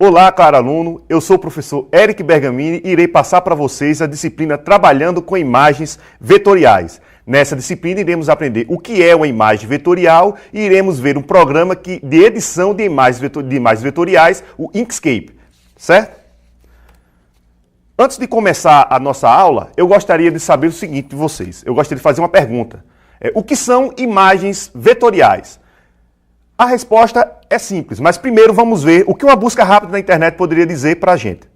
Olá, caro aluno, eu sou o professor Eric Bergamini e irei passar para vocês a disciplina Trabalhando com Imagens Vetoriais. Nessa disciplina iremos aprender o que é uma imagem vetorial e iremos ver um programa de edição de imagens vetoriais, o Inkscape, certo? Antes de começar a nossa aula, eu gostaria de saber o seguinte de vocês. Eu gostaria de fazer uma pergunta. O que são imagens vetoriais? A resposta é simples, mas primeiro vamos ver o que uma busca rápida na internet poderia dizer para a gente.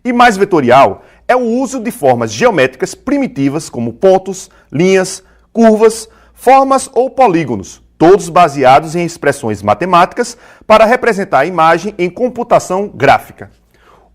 Imagem vetorial é o uso de formas geométricas primitivas como pontos, linhas, curvas, formas ou polígonos, todos baseados em expressões matemáticas para representar a imagem em computação gráfica.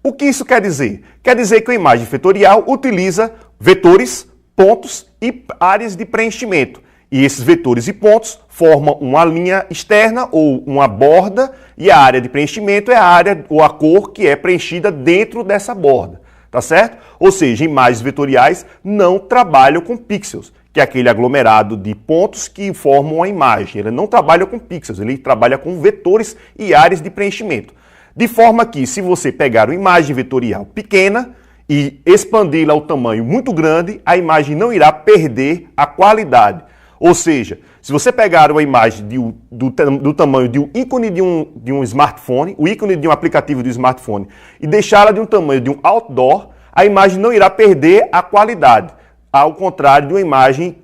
O que isso quer dizer? Quer dizer que a imagem vetorial utiliza vetores, pontos e áreas de preenchimento. E esses vetores e pontos formam uma linha externa ou uma borda, e a área de preenchimento é a área ou a cor que é preenchida dentro dessa borda, tá certo? Ou seja, imagens vetoriais não trabalham com pixels, que é aquele aglomerado de pontos que formam a imagem. Ele não trabalha com pixels, ele trabalha com vetores e áreas de preenchimento. De forma que, se você pegar uma imagem vetorial pequena e expandi-la ao tamanho muito grande, a imagem não irá perder a qualidade. Ou seja, se você pegar uma imagem do tamanho de um ícone de um smartphone, o ícone de um aplicativo do smartphone, e deixá-la de um tamanho de um outdoor, a imagem não irá perder a qualidade, ao contrário de uma imagem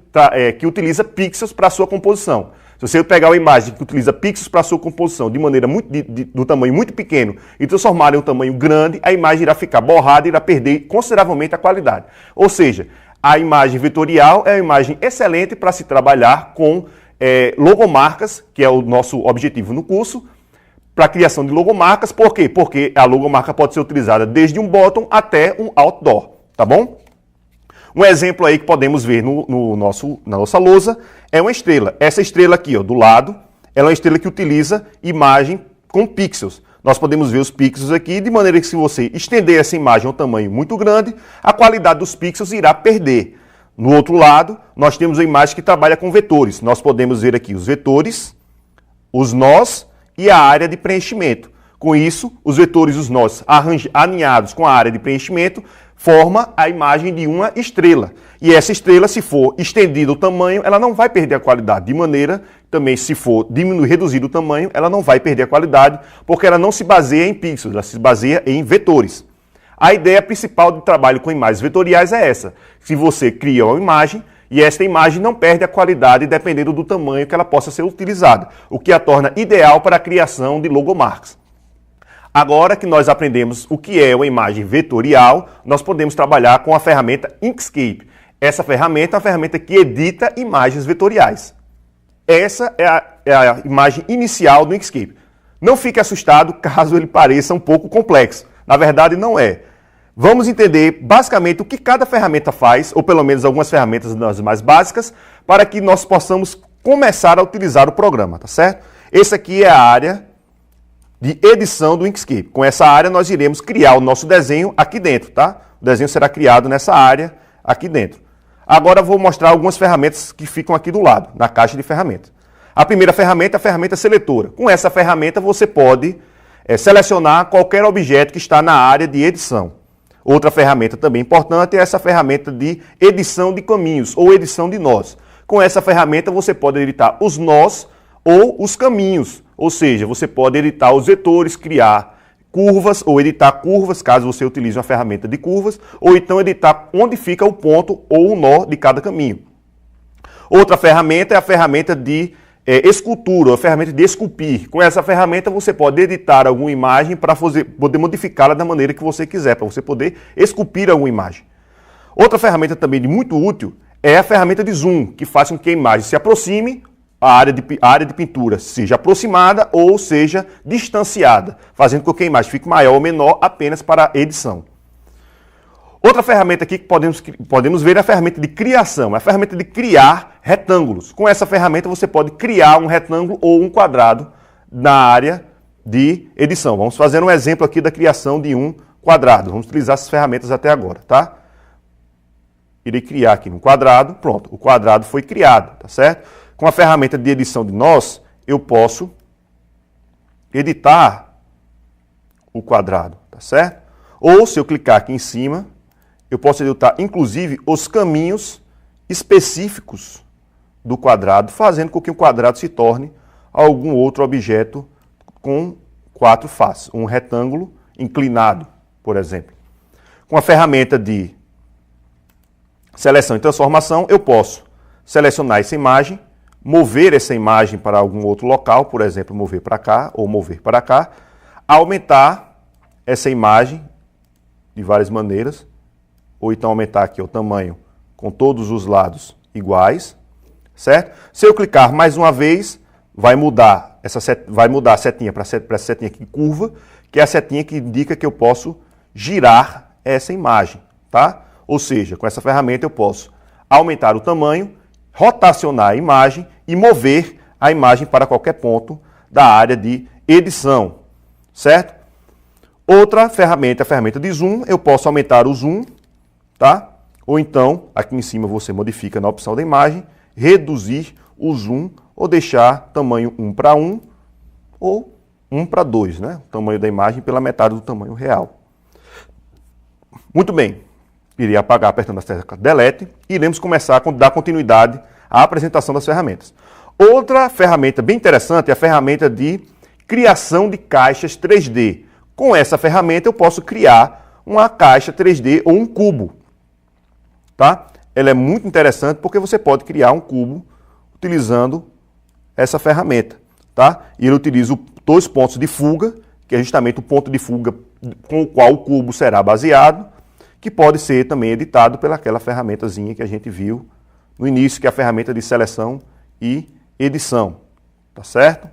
que utiliza pixels para a sua composição. Se você pegar uma imagem que utiliza pixels para a sua composição de maneira do tamanho muito pequeno e transformar em um tamanho grande, a imagem irá ficar borrada e irá perder consideravelmente a qualidade. Ou seja, a imagem vetorial é uma imagem excelente para se trabalhar com logomarcas, que é o nosso objetivo no curso, para a criação de logomarcas. Por quê? Porque a logomarca pode ser utilizada desde um bottom até um outdoor, tá bom? Um exemplo aí que podemos ver na nossa lousa é uma estrela. Essa estrela aqui, ó, do lado, ela é uma estrela que utiliza imagem com pixels. Nós podemos ver os pixels aqui, de maneira que se você estender essa imagem a um tamanho muito grande, a qualidade dos pixels irá perder. No outro lado, nós temos a imagem que trabalha com vetores. Nós podemos ver aqui os vetores, os nós e a área de preenchimento. Com isso, os vetores e os nós alinhados com a área de preenchimento forma a imagem de uma estrela. E essa estrela, se for estendida o tamanho, ela não vai perder a qualidade. De maneira, também, se for reduzido o tamanho, ela não vai perder a qualidade, porque ela não se baseia em pixels, ela se baseia em vetores. A ideia principal do trabalho com imagens vetoriais é essa. Se você cria uma imagem, e esta imagem não perde a qualidade dependendo do tamanho que ela possa ser utilizada, o que a torna ideal para a criação de logomarcas. Agora que nós aprendemos o que é uma imagem vetorial, nós podemos trabalhar com a ferramenta Inkscape. Essa ferramenta é uma ferramenta que edita imagens vetoriais. Essa é a imagem inicial do Inkscape. Não fique assustado caso ele pareça um pouco complexo. Na verdade, não é. Vamos entender basicamente o que cada ferramenta faz, ou pelo menos algumas ferramentas das mais básicas, para que nós possamos começar a utilizar o programa, tá certo? Esse aqui é a área de edição do Inkscape. Com essa área nós iremos criar o nosso desenho aqui dentro, tá? O desenho será criado nessa área aqui dentro. Agora eu vou mostrar algumas ferramentas que ficam aqui do lado, na caixa de ferramentas. A primeira ferramenta é a ferramenta seletora. Com essa ferramenta você pode selecionar qualquer objeto que está na área de edição. Outra ferramenta também importante é essa ferramenta de edição de caminhos ou edição de nós. Com essa ferramenta você pode editar os nós ou os caminhos. Ou seja, você pode editar os vetores, criar curvas ou editar curvas, caso você utilize uma ferramenta de curvas, ou então editar onde fica o ponto ou o nó de cada caminho. Outra ferramenta é a ferramenta de escultura, a ferramenta de esculpir. Com essa ferramenta você pode editar alguma imagem para poder modificá-la da maneira que você quiser, para você poder esculpir alguma imagem. Outra ferramenta também de muito útil é a ferramenta de zoom, que faz com que a imagem se aproxime, a área de pintura seja aproximada ou seja distanciada, fazendo com que a imagem fique maior ou menor apenas para a edição. Outra ferramenta aqui que podemos ver é a ferramenta de criação, é a ferramenta de criar retângulos. Com essa ferramenta você pode criar um retângulo ou um quadrado na área de edição. Vamos fazer um exemplo aqui da criação de um quadrado. Vamos utilizar essas ferramentas até agora, tá? Irei criar aqui um quadrado, pronto, o quadrado foi criado, tá certo? Com a ferramenta de edição de nós, eu posso editar o quadrado, tá certo? Ou, se eu clicar aqui em cima, eu posso editar, inclusive, os caminhos específicos do quadrado, fazendo com que o quadrado se torne algum outro objeto com 4 faces, um retângulo inclinado, por exemplo. Com a ferramenta de seleção e transformação, eu posso selecionar essa imagem, mover essa imagem para algum outro local, por exemplo, mover para cá ou mover para cá, aumentar essa imagem de várias maneiras, ou então aumentar aqui o tamanho com todos os lados iguais, certo? Se eu clicar mais uma vez, vai mudar a setinha para essa setinha aqui curva, que é a setinha que indica que eu posso girar essa imagem, tá? Ou seja, com essa ferramenta eu posso aumentar o tamanho, rotacionar a imagem e mover a imagem para qualquer ponto da área de edição, certo? Outra ferramenta, a ferramenta de zoom, eu posso aumentar o zoom, tá? Ou então, aqui em cima você modifica na opção da imagem, reduzir o zoom ou deixar tamanho 1:1 ou 1:2, né? O tamanho da imagem pela metade do tamanho real. Muito bem, irei apagar apertando a tecla Delete e iremos começar a dar continuidade à apresentação das ferramentas. Outra ferramenta bem interessante é a ferramenta de criação de caixas 3D. Com essa ferramenta eu posso criar uma caixa 3D ou um cubo, tá? Ela é muito interessante porque você pode criar um cubo utilizando essa ferramenta, tá? E ele utiliza 2 pontos de fuga, que é justamente o ponto de fuga com o qual o cubo será baseado, que pode ser também editado pelaquela ferramentazinha que a gente viu no início, que é a ferramenta de seleção e edição, tá certo?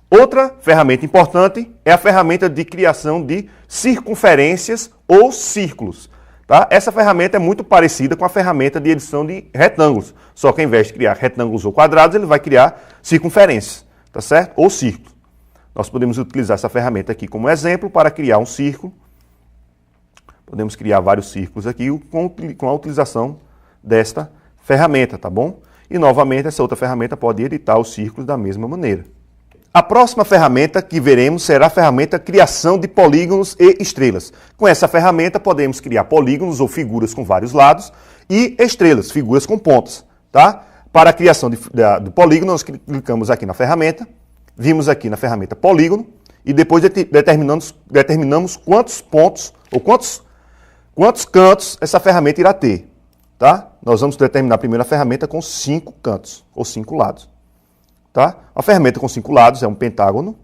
Outra ferramenta importante é a ferramenta de criação de circunferências ou círculos, tá? Essa ferramenta é muito parecida com a ferramenta de edição de retângulos, só que ao invés de criar retângulos ou quadrados, ele vai criar circunferências, tá certo? Ou círculos. Nós podemos utilizar essa ferramenta aqui como exemplo para criar um círculo. Podemos criar vários círculos aqui com a utilização desta ferramenta, tá bom? E novamente essa outra ferramenta pode editar os círculos da mesma maneira. A próxima ferramenta que veremos será a ferramenta criação de polígonos e estrelas. Com essa ferramenta podemos criar polígonos ou figuras com vários lados e estrelas, figuras com pontas, tá? Para a criação do polígono, nós clicamos aqui na ferramenta, vimos aqui na ferramenta polígono e depois determinamos quantos pontos ou quantos cantos essa ferramenta irá ter, tá? Nós vamos determinar primeiro a ferramenta com 5 cantos ou 5 lados. Tá? A ferramenta com 5 lados é um pentágono,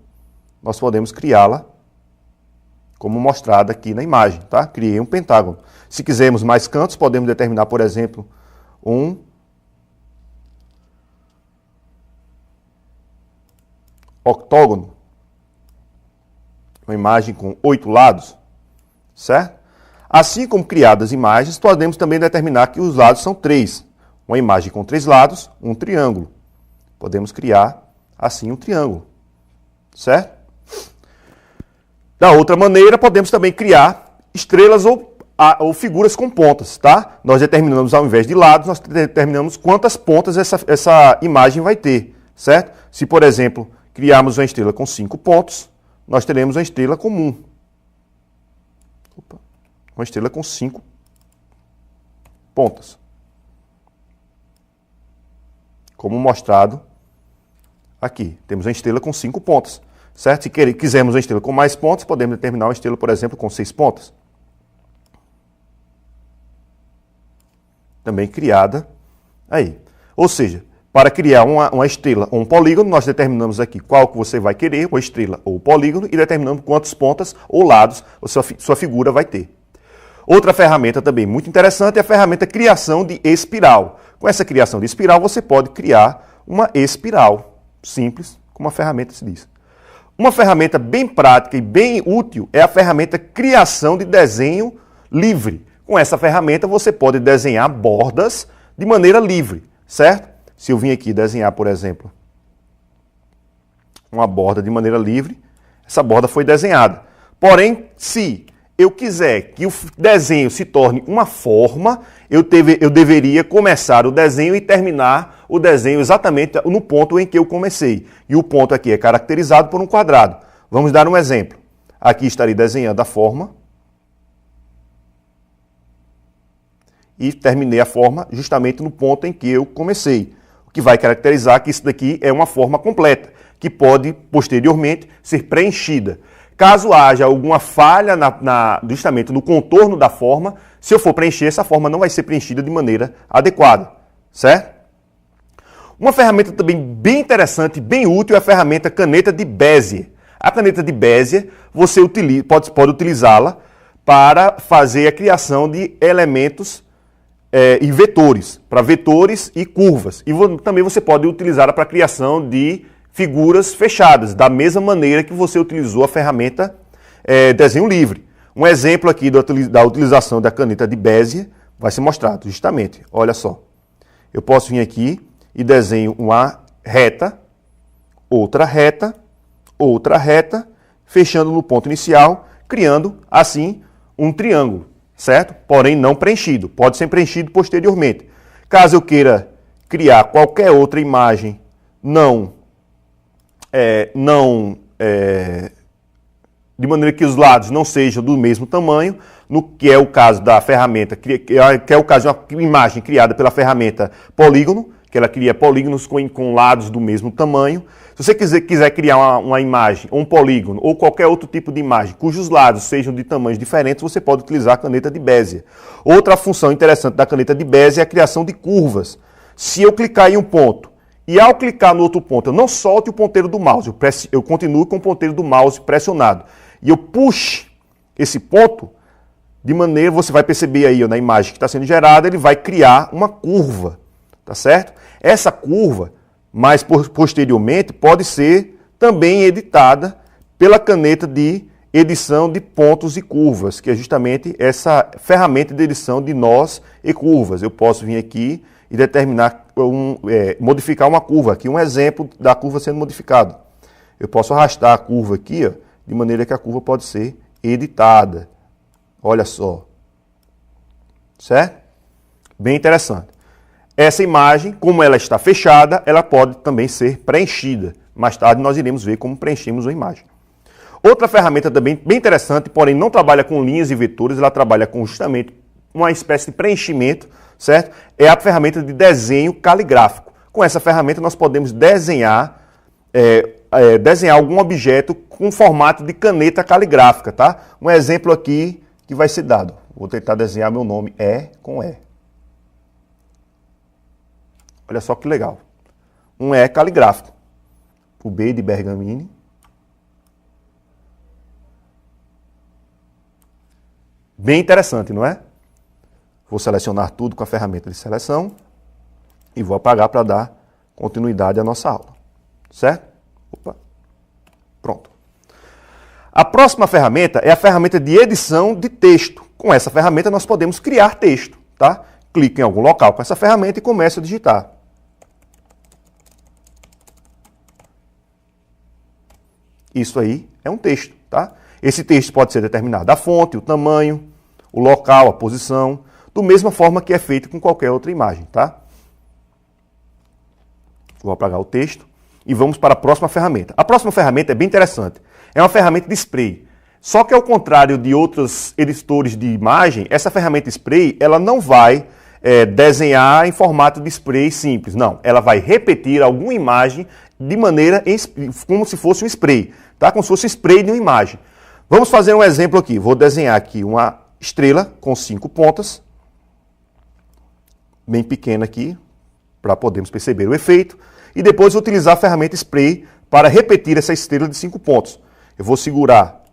nós podemos criá-la como mostrada aqui na imagem, tá? Criei um pentágono. Se quisermos mais cantos, podemos determinar, por exemplo, um octógono, uma imagem com 8 lados, certo? Assim como criadas imagens, podemos também determinar que os lados são 3. Uma imagem com 3 lados, um triângulo. Podemos criar, assim, um triângulo, certo? Da outra maneira, podemos também criar estrelas ou figuras com pontas, tá? Nós determinamos, ao invés de lados, nós determinamos quantas pontas essa imagem vai ter, certo? Se, por exemplo, criarmos uma estrela com 5 pontos, nós teremos uma estrela comum. Uma estrela com 5 pontas. Como mostrado aqui. Temos uma estrela com 5 pontas, certo? Se quisermos uma estrela com mais pontas, podemos determinar uma estrela, por exemplo, com 6 pontas. Também criada aí. Ou seja, para criar uma estrela ou um polígono, nós determinamos aqui qual que você vai querer, uma estrela ou polígono, e determinamos quantas pontas ou lados a sua figura vai ter. Outra ferramenta também muito interessante é a ferramenta criação de espiral. Com essa criação de espiral, você pode criar uma espiral. Simples, como a ferramenta se diz. Uma ferramenta bem prática e bem útil é a ferramenta criação de desenho livre. Com essa ferramenta você pode desenhar bordas de maneira livre, certo? Se eu vim aqui desenhar, por exemplo, uma borda de maneira livre, essa borda foi desenhada. Porém, se eu quiser que o desenho se torne uma forma, eu deveria começar o desenho e terminar o desenho exatamente no ponto em que eu comecei. E o ponto aqui é caracterizado por um quadrado. Vamos dar um exemplo. Aqui estarei desenhando a forma. E terminei a forma justamente no ponto em que eu comecei. O que vai caracterizar que isso daqui é uma forma completa, que pode, posteriormente, ser preenchida. Caso haja alguma falha justamente no contorno da forma, se eu for preencher, essa forma não vai ser preenchida de maneira adequada, certo? Uma ferramenta também bem interessante, bem útil, é a ferramenta caneta de Bezier. A caneta de Bezier, você pode utilizá-la para fazer a criação de elementos e vetores, para vetores e curvas. E também você pode utilizá-la para a criação de figuras fechadas, da mesma maneira que você utilizou a ferramenta desenho livre. Um exemplo aqui da utilização da caneta de Bezier vai ser mostrado justamente. Olha só, eu posso vir aqui e desenho uma reta, outra reta, fechando no ponto inicial, criando assim um triângulo, certo? Porém não preenchido, pode ser preenchido posteriormente. Caso eu queira criar qualquer outra imagem de maneira que os lados não sejam do mesmo tamanho, no que é o caso da ferramenta, que é o caso de uma imagem criada pela ferramenta polígono, que ela cria polígonos com lados do mesmo tamanho. Se você quiser criar uma imagem, ou um polígono, ou qualquer outro tipo de imagem, cujos lados sejam de tamanhos diferentes, você pode utilizar a caneta de Bezier. Outra função interessante da caneta de Bezier é a criação de curvas. Se eu clicar em um ponto, e ao clicar no outro ponto, eu não solte o ponteiro do mouse, eu continuo com o ponteiro do mouse pressionado, e eu puxo esse ponto, de maneira, você vai perceber aí na imagem que está sendo gerada, ele vai criar uma curva, tá certo? Essa curva, mais posteriormente, pode ser também editada pela caneta de edição de pontos e curvas, que é justamente essa ferramenta de edição de nós e curvas. Eu posso vir aqui e determinar, modificar uma curva. Aqui um exemplo da curva sendo modificado. Eu posso arrastar a curva aqui, ó, de maneira que a curva pode ser editada. Olha só. Certo? Bem interessante. Essa imagem, como ela está fechada, ela pode também ser preenchida. Mais tarde nós iremos ver como preenchemos uma imagem. Outra ferramenta também bem interessante, porém não trabalha com linhas e vetores, ela trabalha com justamente uma espécie de preenchimento, certo? É a ferramenta de desenho caligráfico. Com essa ferramenta nós podemos desenhar algum objeto com formato de caneta caligráfica, tá? Um exemplo aqui que vai ser dado. Vou tentar desenhar meu nome com E. Olha só que legal. Um E caligráfico. O B de Bergamini. Bem interessante, não é? Vou selecionar tudo com a ferramenta de seleção e vou apagar para dar continuidade à nossa aula. Certo? Opa. Pronto. A próxima ferramenta é a ferramenta de edição de texto. Com essa ferramenta nós podemos criar texto, tá? Clique em algum local com essa ferramenta e comece a digitar. Isso aí é um texto, tá? Esse texto pode ser determinado a fonte, o tamanho, o local, a posição, da mesma forma que é feito com qualquer outra imagem, tá? Vou apagar o texto e vamos para a próxima ferramenta. A próxima ferramenta é bem interessante. É uma ferramenta de spray. Só que ao contrário de outros editores de imagem, essa ferramenta spray, ela não vai desenhar em formato de spray simples. Não, ela vai repetir alguma imagem de maneira como se fosse um spray, tá? Como se fosse um spray de uma imagem. Vamos fazer um exemplo aqui. Vou desenhar aqui uma estrela com 5 pontas, bem pequena aqui, para podermos perceber o efeito. E depois vou utilizar a ferramenta spray para repetir essa estrela de 5 pontos. Eu vou segurar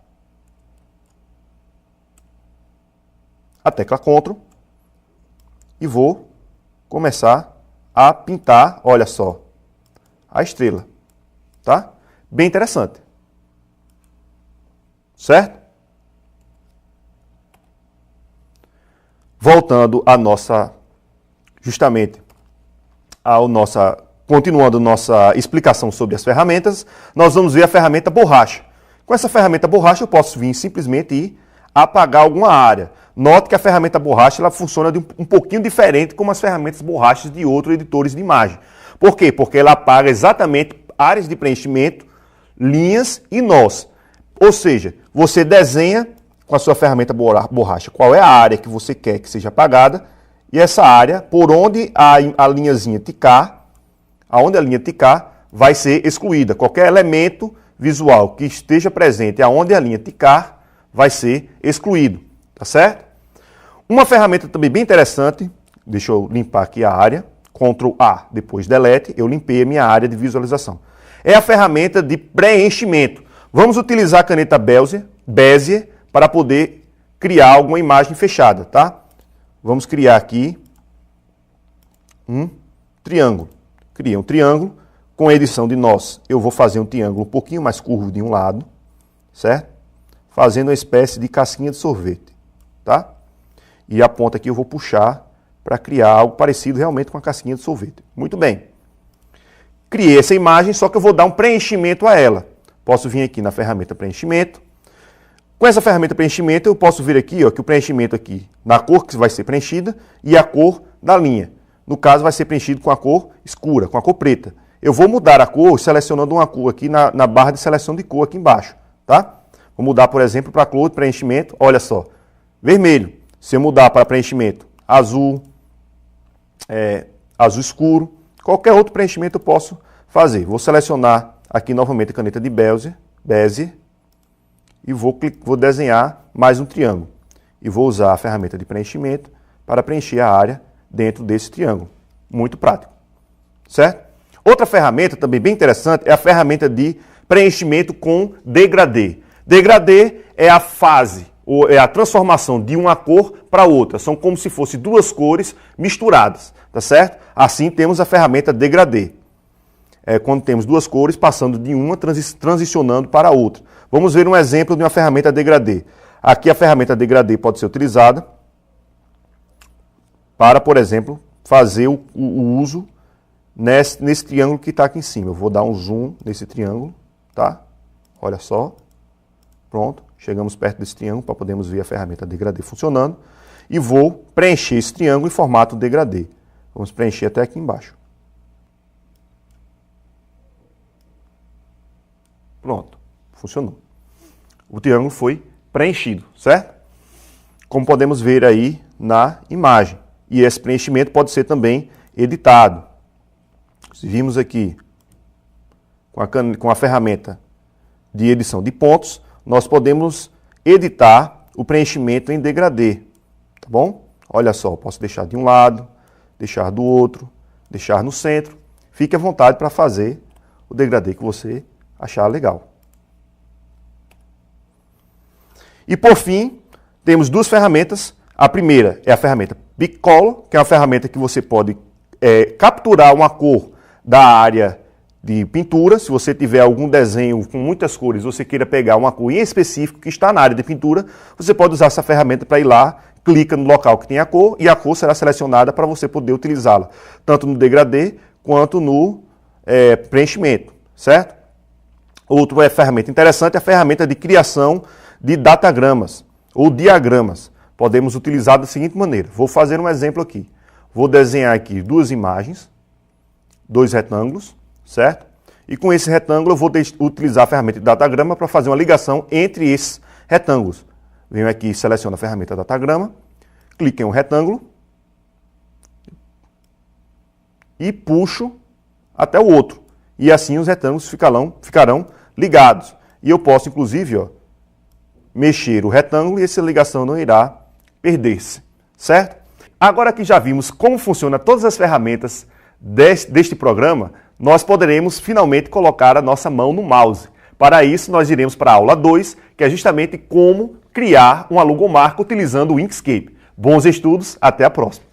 a tecla Ctrl e vou começar a pintar, olha só, a estrela, tá? Bem interessante. Certo? Voltando à nossa, justamente, continuando nossa explicação sobre as ferramentas, nós vamos ver a ferramenta borracha. Com essa ferramenta borracha eu posso vir simplesmente e apagar alguma área. Note que a ferramenta borracha ela funciona um pouquinho diferente como as ferramentas borrachas de outros editores de imagem. Por quê? Porque ela apaga exatamente áreas de preenchimento, linhas e nós. Ou seja, você desenha com a sua ferramenta borracha qual é a área que você quer que seja apagada e essa área, por onde a linhazinha ticar, aonde a linha ticar, vai ser excluída. Qualquer elemento visual que esteja presente aonde a linha ticar vai ser excluído, tá certo? Uma ferramenta também bem interessante, deixa eu limpar aqui a área, Ctrl A, depois Delete, eu limpei a minha área de visualização. É a ferramenta de preenchimento. Vamos utilizar a caneta Bezier para poder criar alguma imagem fechada, tá? Vamos criar aqui um triângulo. Cria um triângulo. Com a edição de nós, eu vou fazer um triângulo um pouquinho mais curvo de um lado, certo? Fazendo uma espécie de casquinha de sorvete, tá? E a ponta aqui eu vou puxar para criar algo parecido realmente com a casquinha de sorvete. Muito bem. Criei essa imagem, só que eu vou dar um preenchimento a ela. Posso vir aqui na ferramenta preenchimento. Com essa ferramenta preenchimento, eu posso vir aqui, ó, que o preenchimento aqui, na cor que vai ser preenchida e a cor da linha. No caso, vai ser preenchido com a cor escura, com a cor preta. Eu vou mudar a cor selecionando uma cor aqui na barra de seleção de cor aqui embaixo, tá? Vou mudar, por exemplo, para a cor de preenchimento, olha só, vermelho. Se eu mudar para preenchimento azul, azul escuro, qualquer outro preenchimento eu posso fazer. Vou selecionar aqui novamente a caneta de Bezier e vou desenhar mais um triângulo. E vou usar a ferramenta de preenchimento para preencher a área dentro desse triângulo. Muito prático, certo? Outra ferramenta também bem interessante é a ferramenta de preenchimento com degradê. Degradê é a fase, ou é a transformação de uma cor para outra. São como se fossem duas cores misturadas, tá certo? Assim temos a ferramenta degradê. Quando temos duas cores passando de uma, transicionando para a outra. Vamos ver um exemplo de uma ferramenta degradê. Aqui a ferramenta degradê pode ser utilizada para, por exemplo, fazer o uso nesse triângulo que está aqui em cima. Eu vou dar um zoom nesse triângulo, tá? Olha só. Pronto. Chegamos perto desse triângulo para podermos ver a ferramenta degradê funcionando. E vou preencher esse triângulo em formato degradê. Vamos preencher até aqui embaixo. Pronto. Funcionou. O triângulo foi preenchido, certo? Como podemos ver aí na imagem. E esse preenchimento pode ser também editado. Se vimos aqui com a ferramenta de edição de pontos, nós podemos editar o preenchimento em degradê, tá bom? Olha só, posso deixar de um lado, deixar do outro, deixar no centro. Fique à vontade para fazer o degradê que você achar legal. E por fim, temos duas ferramentas. A primeira é a ferramenta Picolor, que é uma ferramenta que você pode capturar uma cor da área de pintura. Se você tiver algum desenho com muitas cores, você queira pegar uma cor em específico que está na área de pintura, você pode usar essa ferramenta para ir lá, clica no local que tem a cor e a cor será selecionada para você poder utilizá-la, tanto no degradê quanto no preenchimento, certo? Outra ferramenta interessante é a ferramenta de criação de datagramas ou diagramas. Podemos utilizar da seguinte maneira. Vou fazer um exemplo aqui. Vou desenhar aqui duas imagens, dois retângulos, certo? E com esse retângulo eu vou utilizar a ferramenta de datagrama para fazer uma ligação entre esses retângulos. Venho aqui e seleciono a ferramenta datagrama, clico em um retângulo e puxo até o outro. E assim os retângulos ficarão ligados. E eu posso, inclusive, ó, mexer o retângulo e essa ligação não irá perder-se, certo? Agora que já vimos como funciona todas as ferramentas deste programa, nós poderemos finalmente colocar a nossa mão no mouse. Para isso, nós iremos para a aula 2, que é justamente como criar uma logomarca utilizando o Inkscape. Bons estudos, até a próxima!